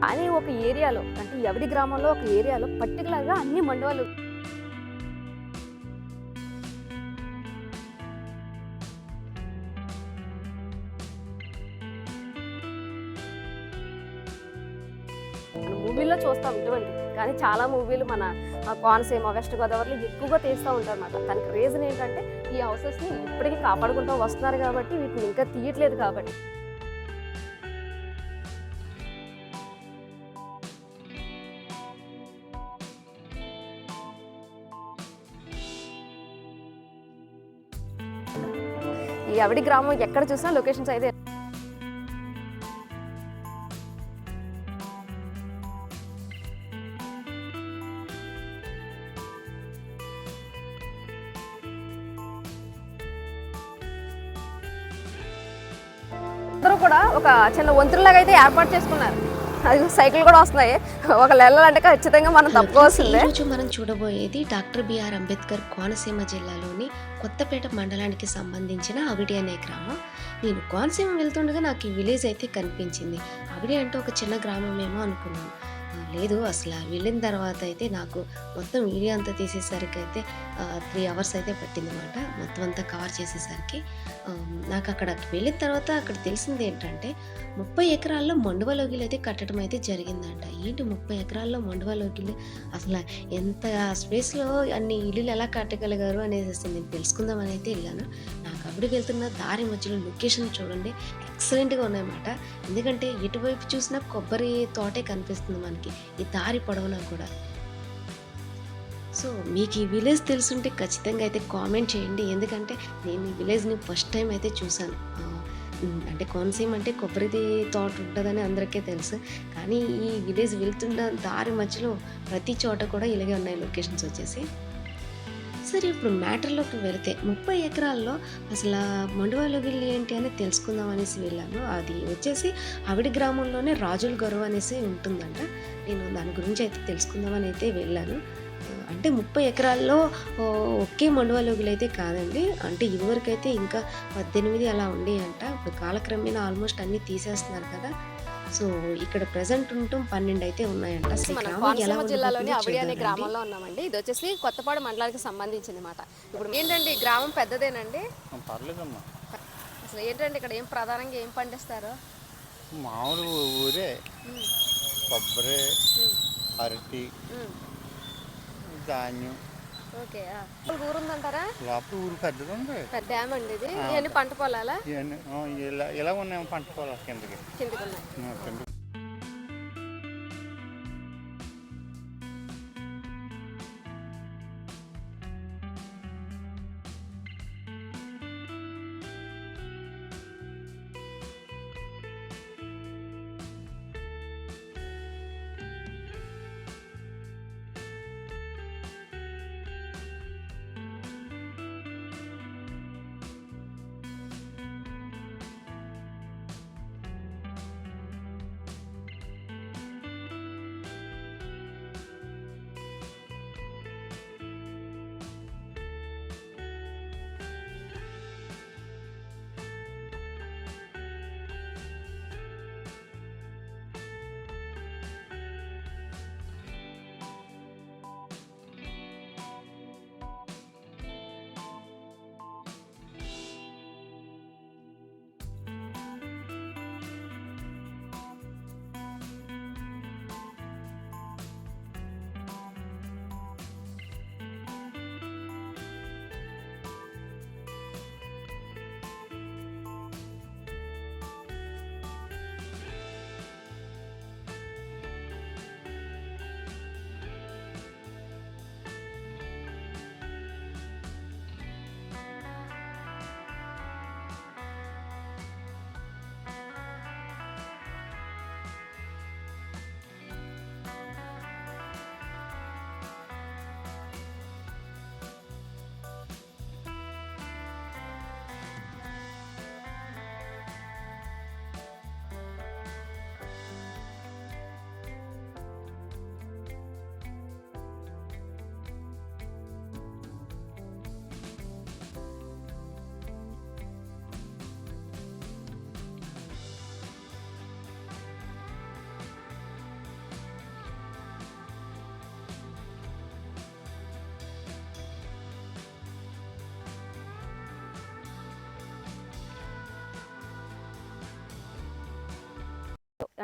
కానీ ఒక ఏరియాలో అంటే ఎవడి గ్రామంలో ఒక ఏరియాలో పర్టికులర్గా అన్ని మండవాలు మూవీల్లో చూస్తూ ఉంటామండి. కానీ చాలా మూవీలు మన కోనసీమ వెస్ట్ గోదావరిలో ఎక్కువగా తీస్తూ ఉంటారు అన్నమాట. దానికి రీజన్ ఏంటంటే ఈ హౌసెస్ని ఇప్పటికీ కాపాడుకుంటూ వస్తున్నారు కాబట్టి వీటిని ఇంకా తీయట్లేదు కాబట్టి. ఈ అవడి గ్రామం ఎక్కడ చూసినా లొకేషన్స్ అయితే అందరూ కూడా ఒక చిన్న వంతులాగా అయితే ఏర్పాటు చేసుకున్నారు. అది సైకిల్ కూడా వస్తున్నాయి. ఒక వెళ్ళాలంటే ఖచ్చితంగా మనం తప్పుకోవాల్సిందే. ఈరోజు మనం చూడబోయేది డాక్టర్ బిఆర్ అంబేద్కర్ కోనసీమ జిల్లాలోని కొత్తపేట మండలానికి సంబంధించిన అవిడి అనే గ్రామం. నేను కోనసీమ వెళ్తుండగా నాకు ఈ విలేజ్ అయితే కనిపించింది. అవిడి అంటే ఒక చిన్న గ్రామమేమో అనుకున్నాను. లేదు, అసలు వెళ్ళిన తర్వాత అయితే నాకు మొత్తం వీడియో అంతా తీసేసరికి అయితే 3 hours అయితే పట్టిందన్నమాట. మొత్తం అంతా కవర్ చేసేసరికి నాకు అక్కడ వెళ్ళిన తర్వాత అక్కడ తెలిసింది ఏంటంటే 30 ఎకరాల్లో మండువా లోగిలు అయితే కట్టడం అయితే జరిగిందంట. ఏంటి 30 ఎకరాల్లో మండువా లోగిలు, అసలు ఎంత స్పేస్లో అన్ని ఇల్లులు ఎలా కట్టగలిగారు అనేసి నేను తెలుసుకుందామని అయితే వెళ్ళాను. నాకు అప్పుడు వెళ్తున్న దారి మధ్యలో లొకేషన్ చూడండి ఎక్సలెంట్గా ఉన్నాయన్నమాట. ఎందుకంటే ఎటువైపు చూసినా కొబ్బరి తోటే కనిపిస్తుంది మనకి ఈ దారి పొడవునా కూడా. సో మీకు ఈ విలేజ్ తెలుసుంటే ఖచ్చితంగా అయితే కామెంట్ చేయండి. ఎందుకంటే నేను ఈ విలేజ్ని ఫస్ట్ టైం అయితే చూశాను. అంటే కోనసీమ అంటే కొబ్బరిది తోట ఉంటుందని అందరికీ తెలుసు. కానీ ఈ విలేజ్ వెళ్తున్న దారి మధ్యలో ప్రతి చోట కూడా ఇలాగే ఉన్నాయి లొకేషన్స్ వచ్చేసి. సరే, ఇప్పుడు మ్యాటర్లోకి వెళితే 30 ఎకరాల్లో అసలు మండువా లోగిళ్ళు ఏంటి అని తెలుసుకుందాం అనేసి వెళ్ళాను. అది వచ్చేసి అవిడి గ్రామంలోనే రాజుల గొరవ అనేసి ఉంటుందంట. నేను దాని గురించి అయితే తెలుసుకుందామని అయితే వెళ్ళాను. అంటే 30 ఎకరాల్లో ఒకే మండువా లోగిలు అయితే కాదండి. అంటే ఇదివరకైతే ఇంకా 18 అలా ఉండేయంట. ఇప్పుడు కాలక్రమేణా ఆల్మోస్ట్ అన్నీ తీసేస్తున్నారు కదా. సో ఇక్కడ ప్రెసెంట్ ఉండటం 12 అయితే ఉన్నాయంట. మనం కోనసీమ జిల్లాలోని అవిడి అనే గ్రామంలో ఉన్నామండి. ఇది వచ్చేసి కొత్తపాడు మండలానికి సంబంధించింది మాట. ఇప్పుడు ఏంటండి ఈ గ్రామం పెద్దదేనండి? పర్లేదమ్మా. అసలు ఏంటండి ఇక్కడ ఏం ప్రధానంగా ఏం పండిస్తారు? మామూలు ఊరే, కొబ్బరి, అరటి, ధాన్యం. ఓకే, ఊరు ఉందంటారా? లోపల ఊరు పెద్దది ఉంది. పెద్ద డ్యామ్ అండి ఇది. ఇవన్నీ పంట పొలాలా? ఇవన్నీ ఇలా ఉన్నాయేమో పంట పొలాలు కిందకి ఉన్నాయి.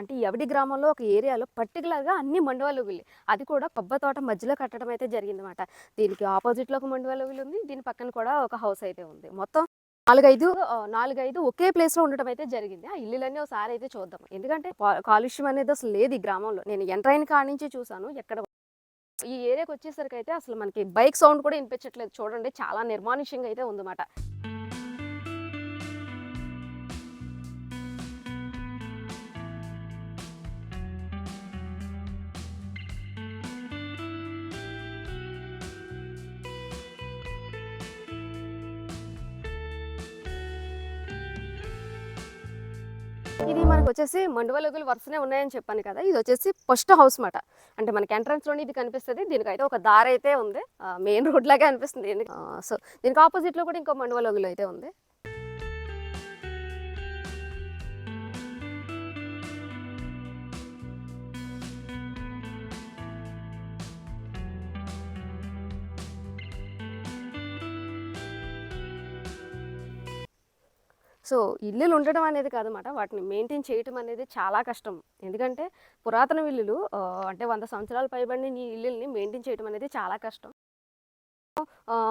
అంటే ఈ అవిడి గ్రామంలో ఒక ఏరియాలో పర్టికులర్గా అన్ని మండువాలు వీళ్ళు, అది కూడా కొబ్బరి తోట మధ్యలో కట్టడం అయితే జరిగిందన్నమాట. దీనికి ఆపోజిట్లో ఒక మండువాలు వీళ్ళు ఉంది, దీని పక్కన కూడా ఒక హౌస్ అయితే ఉంది. మొత్తం 4-5 ఒకే ప్లేస్లో ఉండటం అయితే జరిగింది. ఆ ఇల్లులన్నీ ఒకసారి అయితే చూద్దాం. ఎందుకంటే కాలుష్యం అనేది అసలు లేదు ఈ గ్రామంలో. నేను ఎంటర్ అయిన కాడి నుంచి చూసాను. ఎక్కడ ఈ ఏరియాకి వచ్చేసరికి అయితే అసలు మనకి బైక్ సౌండ్ కూడా వినిపించట్లేదు. చూడండి, చాలా నిర్మానుష్యంగా అయితే ఉందన్నమాట. ఇది మనకు వచ్చేసి మండువలుగులు వరుసనే ఉన్నాయని చెప్పాను కదా. ఇది వచ్చేసి ఫస్ట్ హౌస్ మాట. అంటే మనకి ఎంట్రన్స్ లోనే ఇది కనిపిస్తుంది. దీనికైతే ఒక దారి అయితే ఉంది, మెయిన్ రోడ్ లాగా అనిపిస్తుంది. సో దీనికి ఆపోజిట్ లో కూడా ఇంకో మండువలుగులు అయితే ఉంది. సో ఇల్లులు ఉండడం అనేది కాదన్నమాట, వాటిని మెయింటైన్ చేయటం అనేది చాలా కష్టం. ఎందుకంటే పురాతన ఇల్లులు అంటే 100 సంవత్సరాలు పైబడిన ఈ ఇల్లుల్ని మెయింటైన్ చేయడం అనేది చాలా కష్టం.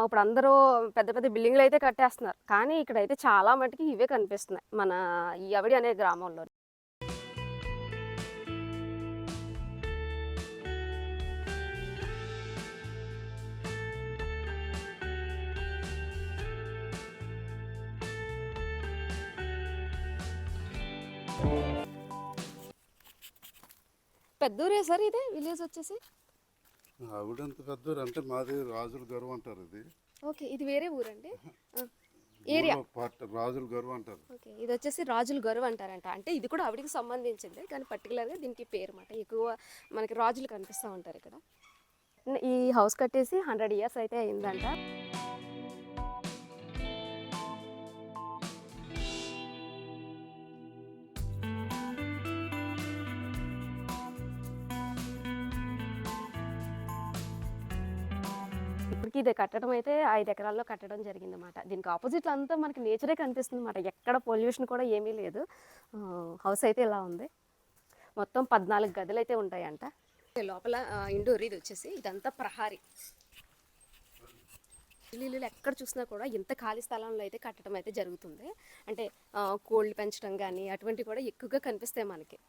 ఇప్పుడు అందరూ పెద్ద పెద్ద బిల్డింగ్లు అయితే కట్టేస్తున్నారు, కానీ ఇక్కడైతే చాలా మటుకి ఇవే కనిపిస్తున్నాయి మన ఈ అవిడి అనే గ్రామంలో. పెద్దూరే సార్ ఇదే విలేజ్ వచ్చేసి? ఆవిడంత పెద్దూరు అంటే మాది రాజుల గర్వ అంటారు. ఇది ఓకే, ఇది వేరే ఊరండి ఏరియా? రాజుల గర్వ అంటారు. ఓకే, ఇది వచ్చేసి రాజుల గరువు అంటారంట. అంటే ఇది కూడా ఆవిడికి సంబంధించింది, కానీ పర్టికులర్గా దీనికి పేరు మాట. ఎక్కువ మనకి రాజులు కనిపిస్తూ ఉంటారు ఇక్కడ. ఈ హౌస్ కట్టేసి 100 years అయితే అయిందంట. ఇప్పటికి ఇది కట్టడం అయితే 5 ఎకరాల్లో కట్టడం జరిగిందన్నమాట. దీనికి ఆపోజిట్లో అంతా మనకి నేచరే కనిపిస్తుంది అన్నమాట. ఎక్కడ పొల్యూషన్ కూడా ఏమీ లేదు. హౌస్ అయితే ఇలా ఉంది. మొత్తం 14 గదులు అయితే ఉంటాయంట. లోపల ఇండోర్ ఇది వచ్చేసి, ఇదంతా ప్రహారీ. ఇల్లు ఎక్కడ చూసినా కూడా ఇంత ఖాళీ స్థలంలో అయితే కట్టడం అయితే జరుగుతుంది. అంటే కోళ్ళు పెంచడం కానీ అటువంటివి కూడా ఎక్కువగా కనిపిస్తాయి మనకి.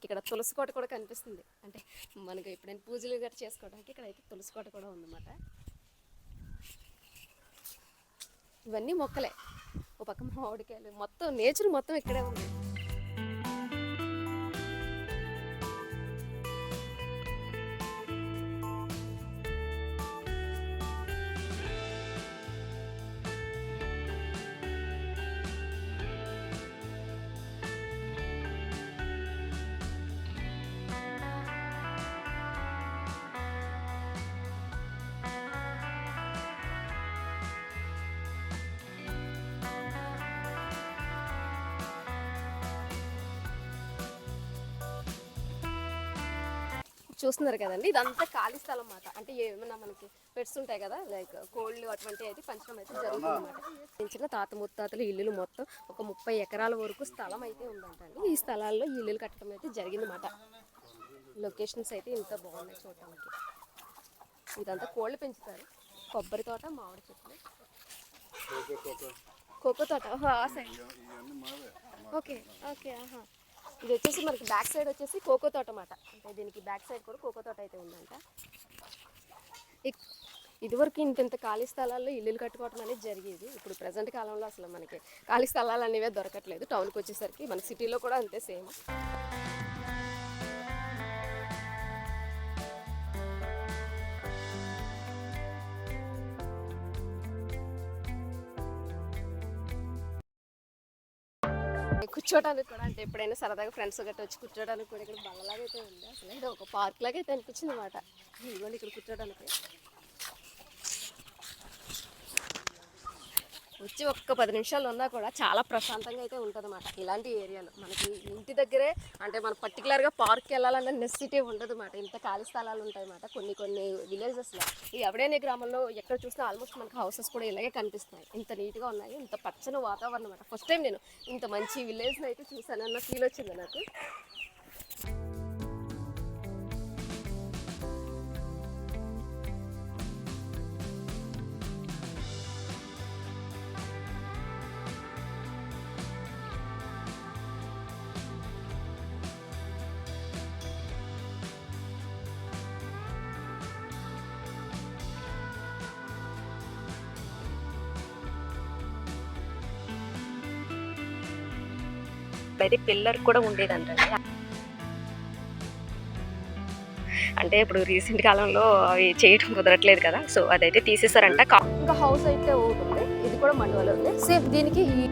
ఇక్కడ తులసి కోట కూడా కనిపిస్తుంది. అంటే మనకి ఎప్పుడైనా పూజలు గట్రా చేసుకోవడానికి ఇక్కడ అయితే తులసి కోట కూడా ఉందన్నమాట. ఇవన్నీ మొక్కలే, ఒక పక్క మామిడికాయలు, మొత్తం నేచర్ మొత్తం ఇక్కడే ఉంది. చూస్తున్నారు కదండి, ఇదంతా ఖాళీ స్థలం అన్నమాట. అంటే ఏమన్నా మనకి పెట్స్ ఉంటాయి కదా, లైక్ కోళ్ళు అటువంటివి అయితే పెంచడం అయితే జరుగుతుంది అన్నమాట. చిన్న తాత ముత్తాతలు ఇల్లులు మొత్తం ఒక 30 ఎకరాల వరకు స్థలం అయితే ఉందంటండి. ఈ స్థలాల్లో ఈ ఇల్లులు కట్టడం అయితే జరిగిందన్నమాట. లొకేషన్స్ అయితే ఇంత బాగున్నాయి చూడటానికి. ఇదంతా కోళ్ళు పెంచుతారు. కొబ్బరి తోట, మామిడి చెట్లు, కోకో తోట ఆ సైడ్. ఓకే ఓకే, ఆహా. ఇది వచ్చేసి మనకి బ్యాక్ సైడ్ వచ్చేసి కోకో తోట అన్నమాట. అంటే దీనికి బ్యాక్ సైడ్ కూడా కోకో తోట అయితే ఉందంట. ఇదివరకు ఇంత ఖాళీ స్థలాల్లో ఇల్లులు కట్టుకోవడం అనేది జరిగేది. ఇప్పుడు ప్రజెంట్ కాలంలో అసలు మనకి ఖాళీ స్థలాలు అనేవే దొరకట్లేదు. టౌన్కి వచ్చేసరికి మన సిటీలో కూడా అంతే సేమ్. కూర్చోడానికి కూడా, అంటే ఎప్పుడైనా సరదాగా ఫ్రెండ్స్ గట్రా వచ్చి కూర్చోడానికి కూడా ఇక్కడ బల్లలాగా అయితే ఉంది. అసలు ఇది ఒక పార్క్ లాగా అయితే అనిపించింది అన్నమాట. ఇదిగోండి ఇక్కడ కూర్చోడానికి వచ్చి ఒక్క 10 నిమిషాలు ఉన్నా కూడా చాలా ప్రశాంతంగా అయితే ఉంటుందన్నమాట. ఇలాంటి ఏరియాలో మనకి ఇంటి దగ్గరే అంటే మనం పర్టికులర్గా పార్క్కి వెళ్ళాలన్న నెసిటీ ఉండదన్నమాట. ఇంత ఖాళీ స్థలాలు ఉంటాయన్నమాట కొన్ని విలేజెస్లో. ఈ అవడేనే గ్రామంలో ఎక్కడ చూసినా ఆల్మోస్ట్ మనకు హౌసెస్ కూడా ఇలాగే కనిపిస్తున్నాయి. ఇంత నీట్గా ఉన్నాయి, ఇంత పచ్చని వాతావరణం అన్నమాట. ఫస్ట్ టైం నేను ఇంత మంచి విలేజ్ని అయితే చూసానన్న ఫీల్ వచ్చింది నాకు. అయితే పిల్లర్ కూడా ఉండేదంటండి. అంటే ఇప్పుడు రీసెంట్ కాలంలో అవి చేయడం కుదరట్లేదు కదా, సో అదైతే తీసేసారంట. ఇంకా హౌస్ అయితే ఉంటుంది, ఇది కూడా మండవలో సేమ్. దీనికి ఈ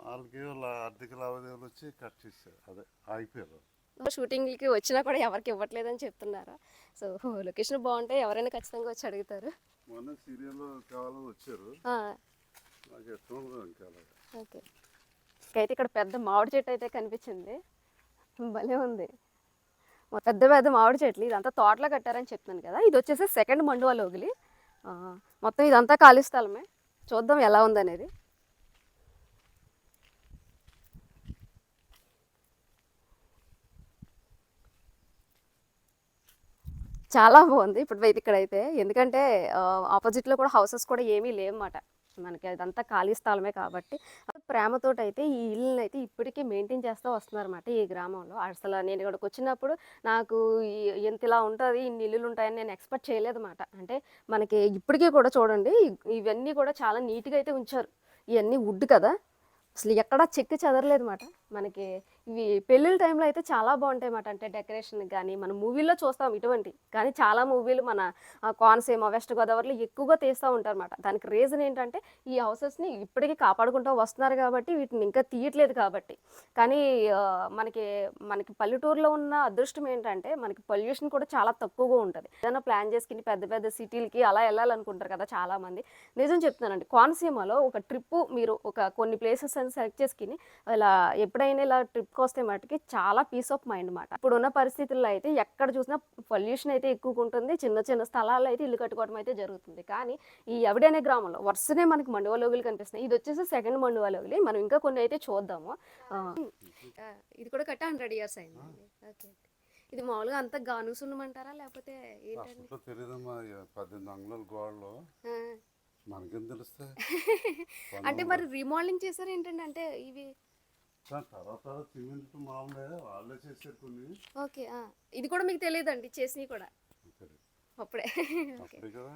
వాళ్ళకి వాళ్ళ ఆర్థిక లావాదేవీలు వచ్చి కట్ చేశారు, అదే ఆగిపోయారు. షూటింగ్కి వచ్చినా కూడా ఎవరికి ఇవ్వట్లేదని చెప్తున్నారు. సో లొకేషన్ బాగుంటే ఎవరైనా ఖచ్చితంగా వచ్చి అడుగుతారు. మొన్న సీరియల్లో కావాలని వచ్చారు, నాకు ఎట్లా ఇంకా అలాగే. ఓకే, అయితే ఇక్కడ పెద్ద మామిడి చెట్టు అయితే కనిపించింది, భలే ఉంది. పెద్ద పెద్ద మామిడి చెట్లు, ఇదంతా తోటలో కట్టారని చెప్తున్నాను కదా. ఇది వచ్చేసి సెకండ్ మండువా లోగిలి. మొత్తం ఇదంతా ఖాళీ స్థలమే. చూద్దాం ఎలా ఉందనేది. చాలా బాగుంది ఇప్పుడు ఇక్కడైతే, ఎందుకంటే ఆపోజిట్లో కూడా హౌసెస్ కూడా ఏమీ లేవన్నమాట. మనకి అదంతా ఖాళీ స్థలమే కాబట్టి ప్రేమతోటి అయితే ఈ ఇల్లుని అయితే ఇప్పటికీ మెయింటైన్ చేస్తూ వస్తున్నారన్నమాట ఈ గ్రామంలో. అసలు నేను ఇక్కడికి వచ్చినప్పుడు నాకు ఎంత ఇలా ఉంటుంది, ఇన్ని ఇల్లులు ఉంటాయని నేను ఎక్స్పెక్ట్ చేయలేదన్నమాట. అంటే మనకి ఇప్పటికీ కూడా చూడండి, ఇవన్నీ కూడా చాలా నీట్గా అయితే ఉంచారు. ఇవన్నీ వుడ్ కదా, అసలు ఎక్కడా చెక్కి చెదరలేదు అన్నమాట. మనకి ఇవి పెళ్ళిళ్ళ టైంలో అయితే చాలా బాగుంటాయి అన్నమాట. అంటే డెకరేషన్ కానీ మనం మూవీల్లో చూస్తాం ఇటువంటి, కానీ చాలా మూవీలు మన కోనసీమ వెస్ట్ గోదావరిలో ఎక్కువగా తీస్తూ ఉంటారు అన్నమాట. దానికి రీజన్ ఏంటంటే ఈ హౌసెస్ని ఇప్పటికీ కాపాడుకుంటూ వస్తున్నారు కాబట్టి, వీటిని ఇంకా తీయట్లేదు కాబట్టి. కానీ మనకి మనకి పల్లెటూరులో ఉన్న అదృష్టం ఏంటంటే మనకి పొల్యూషన్ కూడా చాలా తక్కువగా ఉంటుంది. ఏదైనా ప్లాన్ చేసుకుని పెద్ద పెద్ద సిటీలకి అలా వెళ్ళాలనుకుంటారు కదా చాలామంది. నిజం చెప్తున్నానండి, కోనసీమలో ఒక ట్రిప్పు మీరు ఒక కొన్ని ప్లేసెస్ అని సెలెక్ట్ చేసుకుని ఇలా ఎప్పుడైనా ఇలా ట్రిప్కి వస్తే మటుకి చాలా పీస్ ఆఫ్ మైండ్ అన్నమాట. ఇప్పుడున్న పరిస్థితుల్లో అయితే ఎక్కడ చూసినా పొల్యూషన్ అయితే ఎక్కువగా ఉంటుంది, చిన్న చిన్న స్థలాల్లో అయితే ఇల్లు కట్టుకోవడం అయితే జరుగుతుంది. కానీ ఈ అవడేనే గ్రామంలో వరుసనే మనకి మండువా లోగిలు కనిపిస్తున్నాయి. ఇది వచ్చేసి సెకండ్ మండువా లోగిలి. మనం ఇంకా కొన్ని అయితే చూద్దాము. ఇది కూడా కట్ట 100 years అయింది. ఓకే, ఇది మామూలుగా అంతా గానుసున్నమంటారా లేకపోతే ఏంటండి? తెలియదమ్మా, 18 అంగుళాల గోడలు మనకేం తెలుస్తాయి. అంటే మరి రీమోడలింగ్ చేశారు ఏంటండి? అంటే ఇవి తర్వాత సిమెంట్ మామూలే వాళ్ళే చేశారు కొన్ని. ఓకే, ఇది కూడా మీకు తెలియదండి చేసినవి కూడా అప్పుడే? అప్పుడే కదా.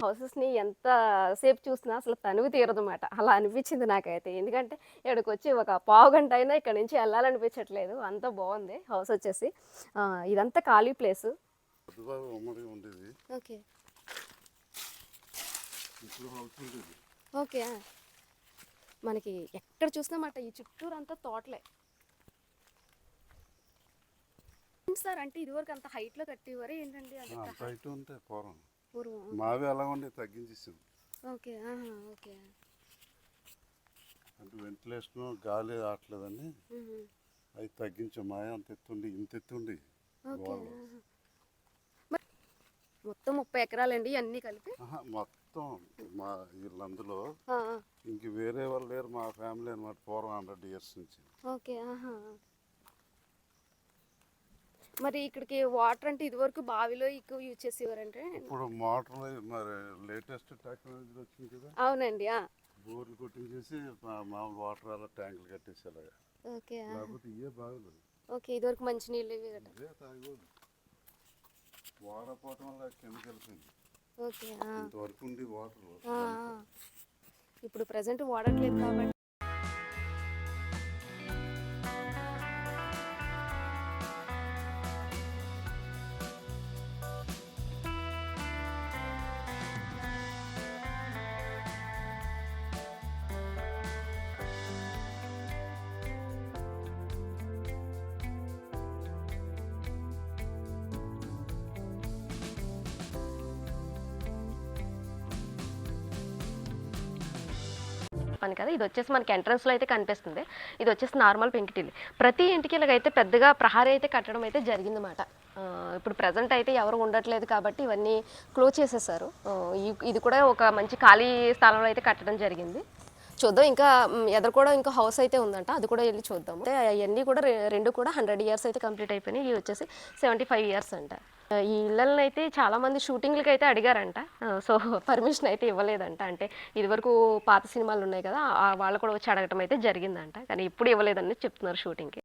హౌసెస్ని ఎంత సేపు చూసినా అసలు తనివి తీరదన్నమాట. అలా అనిపించింది నాకైతే. ఎందుకంటే ఇక్కడికి వచ్చి ఒక పావు గంట అయినా ఇక్కడ నుంచి వెళ్ళాలనిపించట్లేదు. అంత బాగుంది హౌస్ వచ్చేసి. ఇదంతా ఖాళీ ప్లేసు. పొద్దుబాగా ఉమ్మడి ఉండేది, ఓకే ఇప్పుడు హౌస్ ఉండేది. ఓకే మనకి ఎక్కడ చూసినా మాట ఈ చుట్టూరు అంతా తోటలే సార్. అంటే ఇదివరకు అంత హైట్లో కట్టేవారు ఏంటండి అంత హైట్ ఉంటాయి పూర్వం. పూర్వం? మావి అలా ఉండే తగ్గించేసాం. Okay okay. అంటే వెంటిలేషన్ గాలి రావట్లేదని అవి తగ్గించాం. మాయ అంత ఎత్తుండి ఇంత ఎత్తుండి ఓకే. మొత్తం 30 ఎకరాలండి అన్నీ కలిపి? మొత్తం మా వీళ్ళందులో ఇంక వేరే వాళ్ళు లేరు, మా ఫ్యామిలీ అనమాట. పూర్వం 100 years నుంచి. ఓకే మరి ఇక్కడికి వాటర్ అంటే ఇదివరకు బావిలో ఎక్కువ యూజ్ చేసేవారంటే? ఇప్పుడు మోటార్లు మరి లేటెస్ట్ టెక్నాలజీ వచ్చింది కదా. అవునండి. బోర్లు కొట్టించేసి మామూలు వాటర్ అలా ట్యాంకులు కట్టేసి అలాగా. ఓకే లేకపోతే ఇవే బాగలేదు. ఓకే. ఇదివరకు మంచి నీళ్ళు ఇవి కదా? ఇదే తాగేవాళ్ళు. వాడపోవటం వల్ల కెమికల్స్ ఓకే. ఇంతవరకు ఉండి వాటర్ ఇప్పుడు ప్రజెంట్ వాడట్లేదు కాబట్టి చెప్పాను కదా, ఇది వచ్చేసి మనకి ఎంట్రన్స్లో అయితే కనిపిస్తుంది. ఇది వచ్చేసి నార్మల్ పెంకుటిల్లు. ప్రతి ఇంటికి ఇలాగైతే పెద్దగా ప్రహారీ అయితే కట్టడం అయితే జరిగిందన్నమాట. ఇప్పుడు ప్రజెంట్ అయితే ఎవరు ఉండట్లేదు కాబట్టి ఇవన్నీ క్లోజ్ చేసేసారు. ఇది కూడా ఒక మంచి ఖాళీ స్థలంలో అయితే కట్టడం జరిగింది. చూద్దాం. ఇంకా ఎదురు కూడా ఇంకా హౌస్ అయితే ఉందంట, అది కూడా వెళ్ళి చూద్దాము. అవన్నీ కూడా రెండు కూడా 100 years అయితే కంప్లీట్ అయిపోయినాయి. ఇవి వచ్చేసి 75 years అంట. ఈ ఇళ్ళని అయితే చాలామంది షూటింగ్లకి అయితే అడిగారంట. సో పర్మిషన్ అయితే ఇవ్వలేదంట. అంటే ఇదివరకు పాత సినిమాలు ఉన్నాయి కదా, వాళ్ళు కూడా వచ్చి అడగటం అయితే జరిగిందంట, కానీ ఇప్పుడు ఇవ్వలేదని చెప్తున్నారు షూటింగ్కి.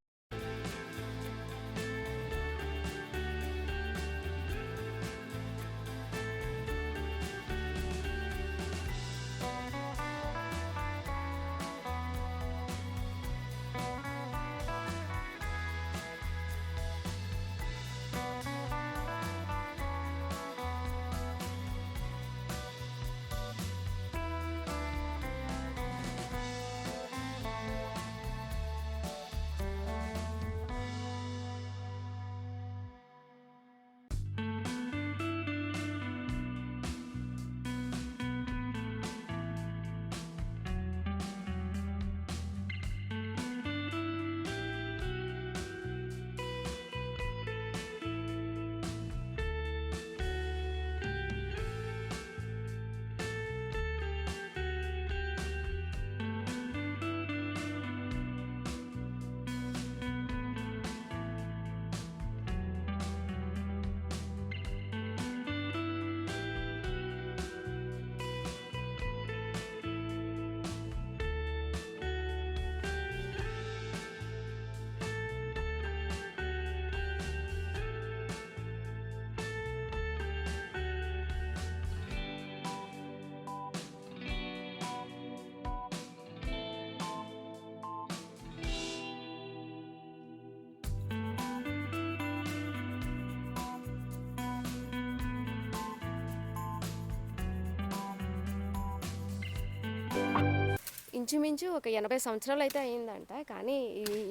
ఇంచుమించు ఒక 80 సంవత్సరాలు అయితే అయిందంట. కానీ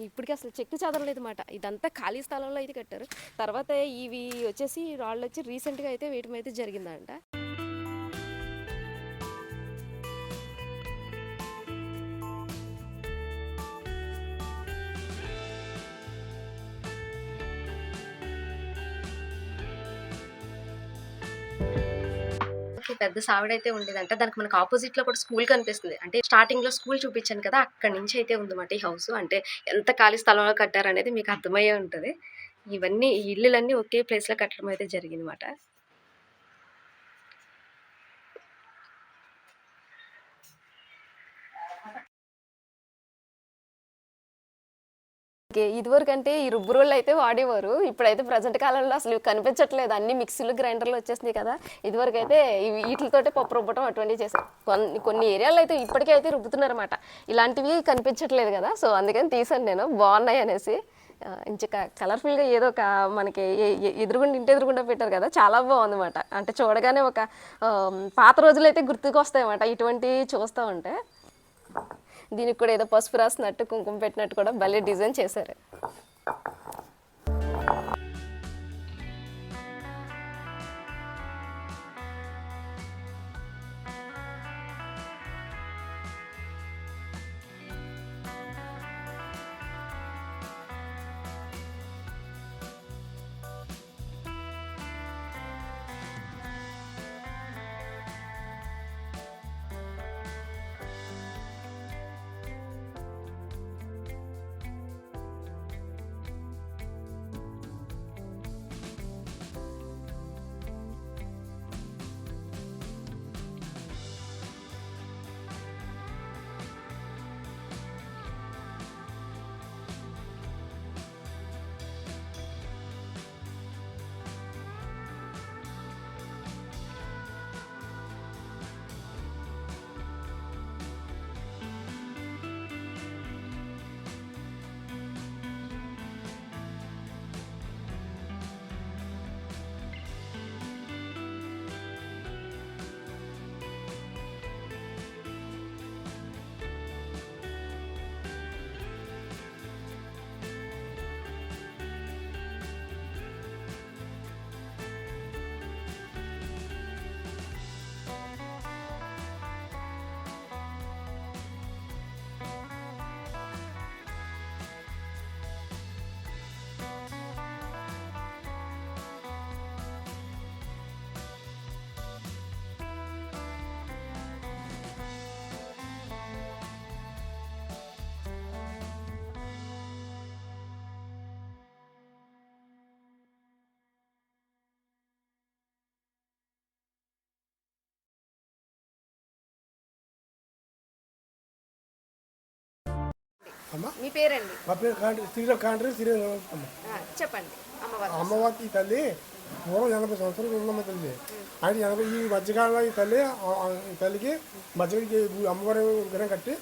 ఇప్పటికి అసలు చెక్కు చెదరలేదు మాట. ఇదంతా ఖాళీ స్థలంలో అయితే కట్టారు. తర్వాత ఇవి వచ్చేసి రాళ్ళు వచ్చి రీసెంట్గా అయితే వేయటం అయితే జరిగిందంట. పెద్ద సావిడైతే ఉండేదంట. దానికి మనకు ఆపోజిట్ లో కూడా స్కూల్ కనిపిస్తుంది. అంటే స్టార్టింగ్ లో స్కూల్ చూపించాను కదా, అక్కడి నుంచి అయితే ఉందన్నమాట ఈ హౌస్. అంటే ఎంత ఖాళీ స్థలంలో కట్టారనేది మీకు అర్థమయ్యే ఉంటుంది. ఇవన్నీ ఈ ఇల్లులన్నీ ఒకే ప్లేస్ లో కట్టడం అయితే జరిగిందన్నమాట. ఇదివరకు అంటే ఈ రుబ్బు రోళ్ళు అయితే వాడేవారు. ఇప్పుడైతే ప్రజెంట్ కాలంలో అసలు ఇవి కనిపించట్లేదు. అన్ని మిక్సీలు గ్రైండర్లు వచ్చేసినాయి కదా. ఇదివరకు అయితే ఇవి వీటితోటే పప్పు రుబ్బటం అటువంటివి చేశారు. కొన్ని ఏరియాలో అయితే ఇప్పటికే అయితే రుబ్బుతున్నారన్నమాట. ఇలాంటివి కనిపించట్లేదు కదా. సో అందుకని తీసాను నేను, బాగున్నాయి అనేసి. ఇంచక కలర్ఫుల్గా ఏదో ఒక మనకి ఎదురుగుండా ఇంటి ఎదురుగుండా పెట్టారు కదా, చాలా బాగుందన్నమాట. అంటే చూడగానే ఒక పాత రోజులు అయితే గుర్తుకు వస్తాయన్నమాట ఇటువంటివి చూస్తూ ఉంటే. దీనికి కూడా ఏదో పసుపు రాసినట్టు కుంకుమ పెట్టినట్టు కూడా భలే డిజైన్ చేశారు. మీ పేరండి? మా పేరు శ్రీరామ్ కాండ్రి శ్రీరామ్ అమ్మ. చెప్పండి. అమ్మవారికి ఈ తల్లి పూర్వం 80 సంవత్సరాలు ఉందమ్మ తల్లి. అయితే 80 ఈ మధ్యకాలంలో ఈ తల్లికి మధ్యకి అమ్మవారి విగ్రహం కట్టి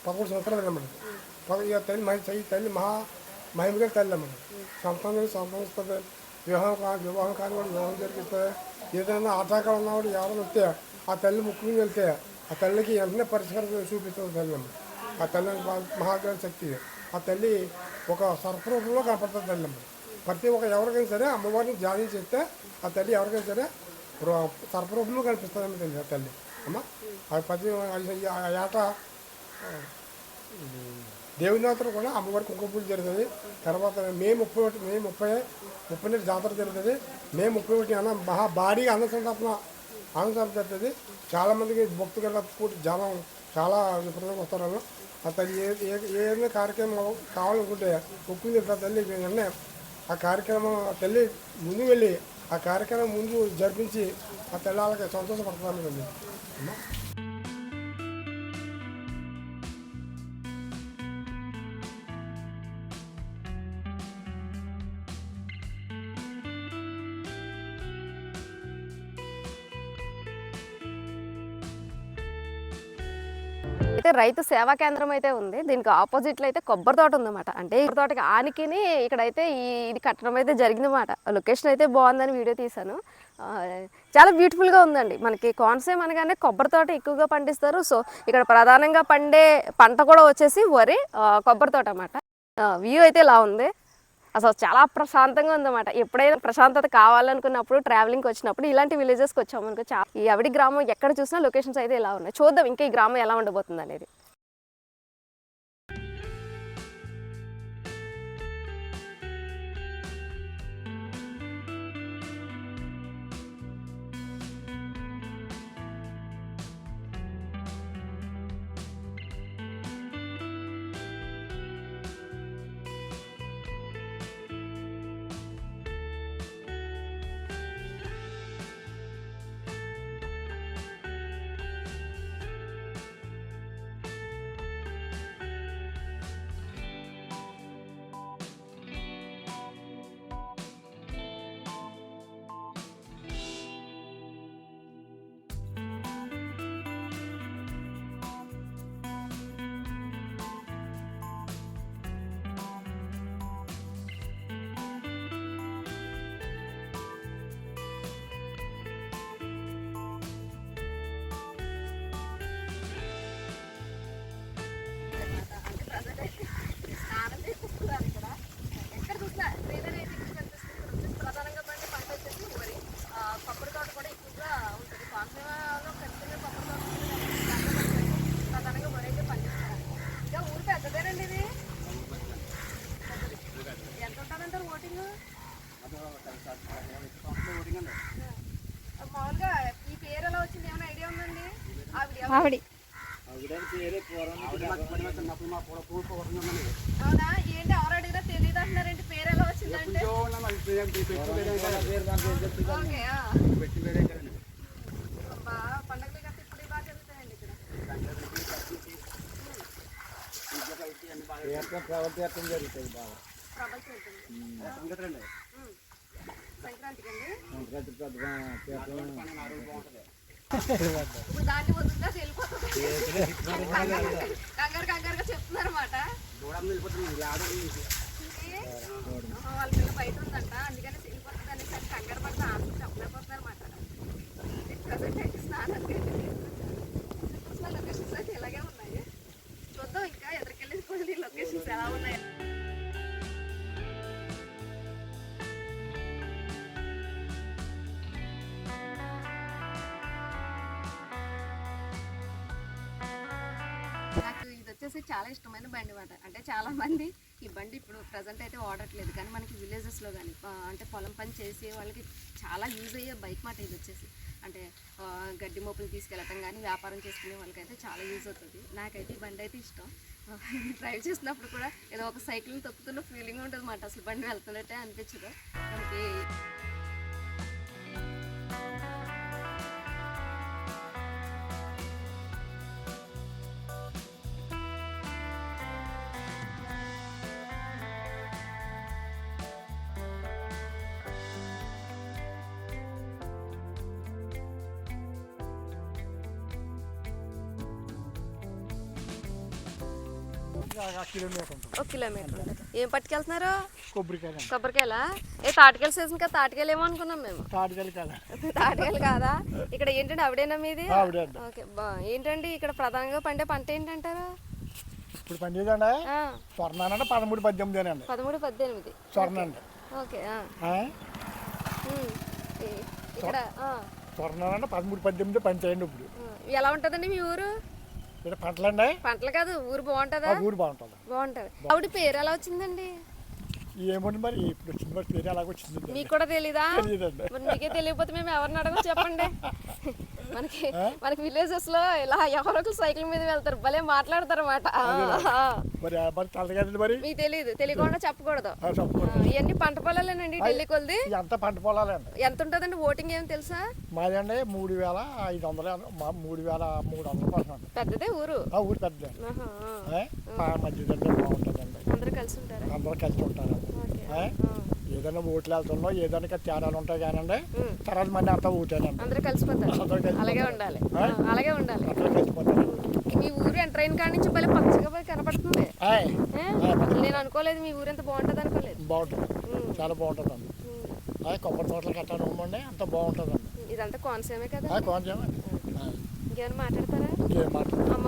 11 సంవత్సరాలు అన్నమాట. ఈ తల్లి మహిమగా తల్లి అన్నమాట. సంతానం వివాహం కాని వాడు వివాహం జరిగిస్తుంది. ఏదైనా ఆటంకాలు ఉన్నవాడు ఎవరైనా వస్తే ఆ తల్లి ముక్కుని వెళ్తే ఆ తల్లికి వెంటనే పరిష్కారం చూపిస్తుంది తల్లి అమ్మ. ఆ తల్లి మహాదేవ శక్తి. ఆ తల్లి ఒక సర్పరూపంలో కనపడుతుంది తల్లి అమ్మ. ప్రతి ఒక్క ఎవరికైనా సరే అమ్మవారిని ధ్యానం చేస్తే ఆ తల్లి ఎవరికైనా సరే సర్పరూపంలో కనిపిస్తుందమ్మ తల్లి. ఆ తల్లి అమ్మ అది ప్రతి ఏటా దేవునినాథులు కూడా అమ్మవారికి కుంకుమ పూజ జరుగుతుంది. తర్వాత మే 30 జాతర జరుగుతుంది. మే 31 భారీగా అన్నసంతర్పణ జరుగుతుంది. చాలామందికి భక్తుల పూర్తి జనం చాలా విపరీతంగా వస్తారు. ఆ తల్లి ఏదైనా కార్యక్రమం కావాలనుకుంటే ఒప్పుకుంది తల్లి వెంటనే ఆ కార్యక్రమం తల్లి ముందు వెళ్ళి ఆ కార్యక్రమం ముందు జరిపించి ఆ తల్లి వాళ్ళకి సంతోషపడతాను తల్లి అమ్మ. అయితే రైతు సేవా కేంద్రం అయితే ఉంది. దీనికి ఆపోజిట్లో అయితే కొబ్బరి తోట ఉందన్నమాట. అంటే ఈ తోటకి ఆనికిని ఇక్కడైతే ఇది కట్టడం అయితే జరిగిందన్నమాట. లొకేషన్ అయితే బాగుందని వీడియో తీశాను. చాలా బ్యూటిఫుల్గా ఉందండి. మనకి కోనసీమ అనగానే కొబ్బరి తోట ఎక్కువగా పండిస్తారు. సో ఇక్కడ ప్రధానంగా పండే పంట కూడా వచ్చేసి వరి, కొబ్బరి తోట అన్నమాట. వ్యూ అయితే ఇలా ఉంది. అసలు చాలా ప్రశాంతంగా ఉందన్నమాట. ఎప్పుడైనా ప్రశాంతత కావాలనుకున్నప్పుడు ట్రావెలింగ్కి వచ్చినప్పుడు ఇలాంటి విలేజెస్కి వచ్చామనుకో ఈ అవిడి గ్రామం ఎక్కడ చూసినా లొకేషన్స్ అయితే ఇలా ఉన్నాయి. చూద్దాం ఇంకా ఈ గ్రామం ఎలా ఉండబోతుంది అనేది. మామూలుగా ఈ పేరు ఎలా వచ్చింది ఏమైనా ఐడియా ఉందండి? ఆవిడ అవునా? ఏంటి ఎవరు అడిగినా తెలియదు అంటున్నారేంటి? పేరు ఎలా వచ్చిందంటే ఓకే. పండుగలు గట్రా ఇప్పుడు బాగా జరుగుతాయండి ఇక్కడ. ప్రభల్ చేస్తుంది. సంక్రాంతికి అండి. ఇప్పుడు దాన్ని వదులుతా వెళ్ళిపోతుంది. కంగారుగా చెప్తున్నారన్నమాట. వాళ్ళ పిల్ల బయట ఉందంట, అందుకని వెళ్ళిపోతుంది అనేసి అది కంగారు పడితే ఆన్సర్ చెప్పలేకపోతున్నారన్నమాట. ప్రజెంట్ అయితే స్నానానికి అసలు లొకేషన్స్ అయితే ఇలాగే ఉన్నాయి. చూద్దాం ఇంకా ఎదురుకెళ్ళి కొన్ని లొకేషన్స్ ఎలా ఉన్నాయి. నాకు ఇది వచ్చేసి చాలా ఇష్టమైన బండి మాట. అంటే చాలా మంది ఈ బండి ఇప్పుడు ప్రజెంట్ అయితే వాడట్లేదు, కానీ మనకి విలేజెస్లో కానీ అంటే పొలం పని చేసే వాళ్ళకి చాలా యూజ్ అయ్యే బైక్ మాట ఇది వచ్చేసి. అంటే గడ్డి మోపులు తీసుకెళ్ళటం కానీ వ్యాపారం చేసుకునే వాళ్ళకైతే చాలా యూజ్ అవుతుంది. నాకైతే ఈ బండి అయితే ఇష్టం. డ్రైవ్ చేసినప్పుడు కూడా ఏదో ఒక సైకిల్ని తొక్కుతున్న ఫీలింగ్ ఉంటుంది అన్నమాట. అసలు బండి వెళ్తున్నట్టే అనిపించదు మనకి. కిలోమీటర్ ఉంటుంది. 1 కిలోమీటర్ ఉంటుంది. ఏం పట్టుకెళ్తున్నారు? కొబ్బరికాయ కొబ్బరికాయలా? తాటికాయలు సీజన్ కదా, తాటికాయలు ఏమో అనుకున్నాం మేము. తాటికాయలు కదా. తాటికాయలు కాదా? ఇక్కడ ఏంటంటే ఆవిడేనా మీది? ఆవిడే. ఓకే. ఏంటండి ఇక్కడ ప్రధానంగా పండే పంట ఏంటంటారు? ఇప్పుడు పండేదండి స్వర్ణానండి 13-18 అండి. 13-18 స్వర్ణండి. ఓకే. ఇక్కడ స్వర్ణానండి 13-18 పంచాయండి. ఇప్పుడు ఎలా ఉంటుందండి మీ ఊరు? ఇక్కడ పంటలండి. పంటలు కాదు, ఊరు బాగుంటుందా? ఊరు బాగుంటుంది. బాగుంటుంది. ఆవిడ పేరు ఎలా వచ్చిందండి? ఏముంది మరి ఇప్పుడు వచ్చింది మరి పేరు అలాగ వచ్చింది. మీకు కూడా తెలీదా? తెలియదండి. మరి మీకే తెలియకపోతే మేము ఎవరిని అడగం చెప్పండి. మనకి విలేజెస్ లో ఇలా ఎవరొకరు సైకిల్ మీద వెళ్తారు, భలే మాట్లాడతారు అన్నమాట. మరి తలగదండి మరి. మీకు తెలియదు, తెలియకుండా చెప్పకూడదు. ఇవన్నీ పంట పొలాలేనండి ఢిల్లీ కొలిది? ఎంత పంట పొలాలండి. ఎంత ఉంటుందండి ఓటింగ్ ఏం తెలుసా? మాదండి 3500 3300. పెద్దదే ఊరు? ఊరు పెద్దదే. మధ్యదండి బాగుంటుందండి. అందరూ కలిసి ఉంటారా? అందరూ కలిసి ఉంటారు. ఏదైనా ఓట్లు వెళ్తున్నాం, ఏదైనా తేడాలు ఉంటాయి కానండి. తర్వాత మళ్ళీ అంతా ఊటేనండి. అందరూ కలిసిపోతారు. అలాగే ఉండాలి, అలాగే ఉండాలి. అందరూ కలిసిపోతారు. మీ ఊరు ఎంటర్ అయిన కాడి నుంచి భలే పచ్చగా పోయి కనపడుతుంది. నేను అనుకోలేదు మీ ఊరు ఎంత బాగుంటుంది అనుకోలేదు. బాగుంటుంది, చాలా బాగుంటుంది అండి. కొబ్బరి తోటలు కట్టాలి ఇవ్వండి, అంత బాగుంటుంది అండి. ఇదంతా కోనసీమే కదా? కోనసీమ. ఇంకేమైనా మాట్లాడతారా? ఇంకేం మాట్లాడతారు? అమ్మ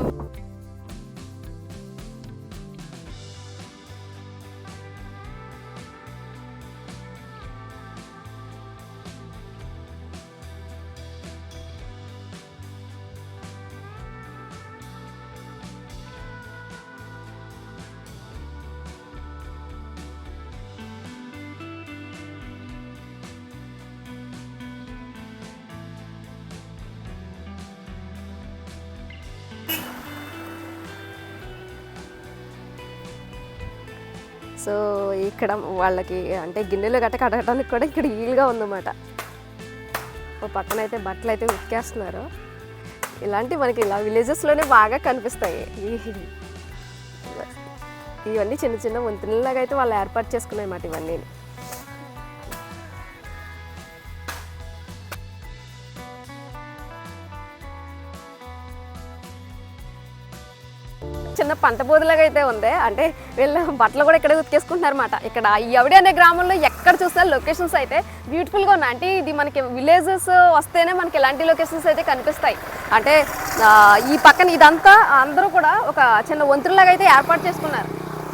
సో ఇక్కడ వాళ్ళకి అంటే గిన్నెలు గట్ట కడగడానికి కూడా ఇక్కడ ఈలుగా ఉందన్నమాట. ఓ పక్కన అయితే బట్టలు అయితే ఉతికేస్తున్నారు. ఇలాంటివి మనకి ఇలా విలేజెస్లోనే బాగా కనిపిస్తాయి. ఇవన్నీ చిన్న చిన్న వంతెనలాగా అయితే వాళ్ళు ఏర్పాటు చేసుకున్నాయన్నమాట ఇవన్నీ. చిన్న పంట బోధలాగా అయితే ఉంది. అంటే వీళ్ళు బట్టలు కూడా ఇక్కడ ఉతికేసుకుంటున్నారు అన్నమాట. ఇక్కడ ఈ అవడి అనే గ్రామంలో ఎక్కడ చూసినా లొకేషన్స్ అయితే బ్యూటిఫుల్గా ఉన్నాయి. అంటే ఇది మనకి విలేజెస్ వస్తేనే మనకి ఇలాంటి లొకేషన్స్ అయితే కనిపిస్తాయి. అంటే ఈ పక్కన ఇదంతా అందరూ కూడా ఒక చిన్న వంతులాగా అయితే ఏర్పాటు చేసుకున్నారు.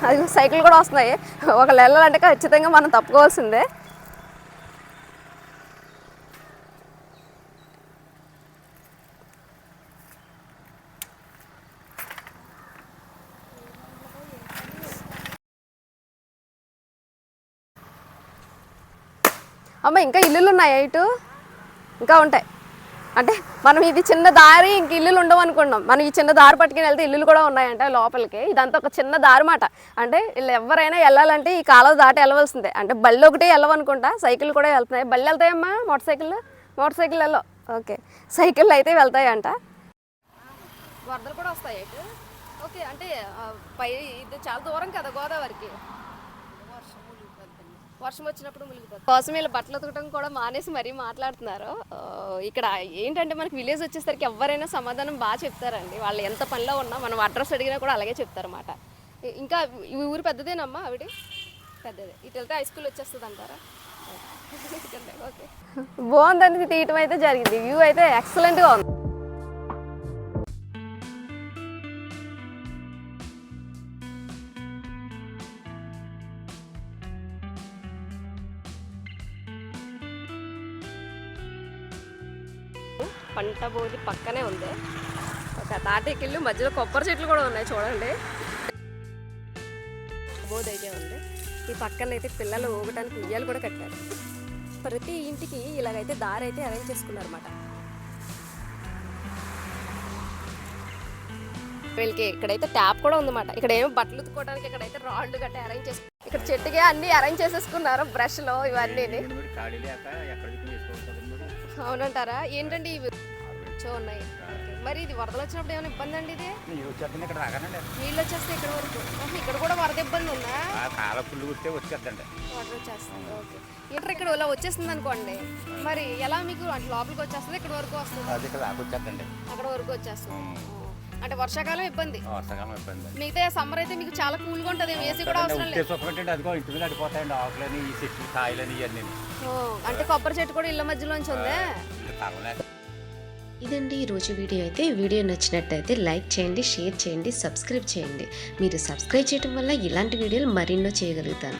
అది సైకిల్ కూడా వస్తున్నాయి. ఒకళ్ళు వెళ్ళాలంటే ఖచ్చితంగా మనం తప్పుకోవాల్సిందే. అమ్మ ఇంకా ఇల్లులు ఉన్నాయా ఇటు? ఇంకా ఉంటాయి అంటే మనం ఇది చిన్న దారి ఇంక ఇల్లులు ఉండవు అనుకున్నాం. మనం ఈ చిన్న దారి పట్టుకుని వెళ్తే ఇల్లులు కూడా ఉన్నాయంట లోపలికి. ఇదంతా ఒక చిన్న దారి మాట. అంటే వీళ్ళు ఎవరైనా వెళ్ళాలంటే ఈ కాలువ దాటి వెళ్ళవలసిందే. అంటే బళ్ళు ఒకటే వెళ్ళవనుకుంటా, సైకిల్ కూడా వెళ్తున్నాయి. బళ్ళు వెళ్తాయమ్మా? మోటార్ సైకిల్ వెళ్ళవు. ఓకే, సైకిళ్ళు అయితే వెళ్తాయంట. వరదలు కూడా వస్తాయి ఇటు. ఓకే, అంటే పై ఇది చాలా దూరం కదా గోదావరికి. వర్షం వచ్చినప్పుడు మునిగిపోతుంది కోసం వీళ్ళు బట్టలు ఉతకడం కూడా మానేసి మరీ మాట్లాడుతున్నారు. ఇక్కడ ఏంటంటే మనకి విలేజ్ వచ్చేసరికి ఎవరైనా సమాధానం బాగా చెప్తారండి. వాళ్ళు ఎంత పనిలో ఉన్నా మనం అడ్రస్ అడిగినా కూడా అలాగే చెప్తారన్నమాట. ఇంకా ఈ ఊరు పెద్దదేనమ్మా? ఆవిడ పెద్దదే. ఇటు వెళ్తే హై స్కూల్ వచ్చేస్తుంది అంటారా? ఓకే, బాగుందని తీయటం అయితే జరిగింది. వ్యూ అయితే ఎక్సలెంట్గా ఉంది. పంట బోధి పక్కనే ఉంది. ఒక తాటికిల్లు మధ్యలో కొబ్బరి చెట్లు కూడా ఉన్నాయి చూడండి. బోధి అయితే ఉంది. ఈ పక్కన అయితే పిల్లలు ఊగటానికి ఉయ్యాలు కూడా కట్టారు. ప్రతి ఇంటికి ఇలాగైతే దారి అయితే అరేంజ్ చేసుకున్నారు అన్నమాట. వీళ్ళకి ఇక్కడైతే ట్యాప్ కూడా ఉందన్నమాట. ఇక్కడ ఏమో బట్టలు ఉతుకోవడానికి ఇక్కడైతే రాళ్ళు గట్ట అరేంజ్ చేసుకున్నారు. ఇక్కడ చెట్టుకి అన్ని అరేంజ్ చేసేసుకున్నారు, బ్రష్లో ఇవన్నీ. అవునంటారా? ఏంటండి ఇవి ఉన్నాయి. మరి ఇది వరదలు వచ్చినప్పుడు ఏమైనా ఇబ్బంది అండి? ఇది నీళ్ళు వచ్చేస్తే ఇక్కడ వరకు. ఇక్కడ కూడా వరద ఇబ్బంది ఉందా? వాటర్ వచ్చేస్తుంది. ఓకే, ఇంటర్ ఇక్కడ ఇలా వచ్చేస్తుంది అనుకోండి, మరి ఎలా మీకు అంటే లోపలికి వచ్చేస్తుంది? ఇక్కడ వరకు వస్తుంది, అక్కడ వరకు వచ్చేస్తుంది. అంటే వర్షాకాలం ఇబ్బంది. మిగతా సమ్మర్ అయితే మీకు చాలా కూల్గా ఉంటుంది, ఏసీ కూడా అవసరం లేదు. అంటే కొబ్బరి చెట్టు కూడా ఇళ్ళ మధ్యలోంచి ఉందే. ఇదండి ఈరోజు వీడియో అయితే. వీడియో నచ్చినట్టయితే లైక్ చేయండి, షేర్ చేయండి, సబ్స్క్రైబ్ చేయండి. మీరు సబ్స్క్రైబ్ చేయడం వల్ల ఇలాంటి వీడియోలు మరెన్నో చేయగలుగుతాను.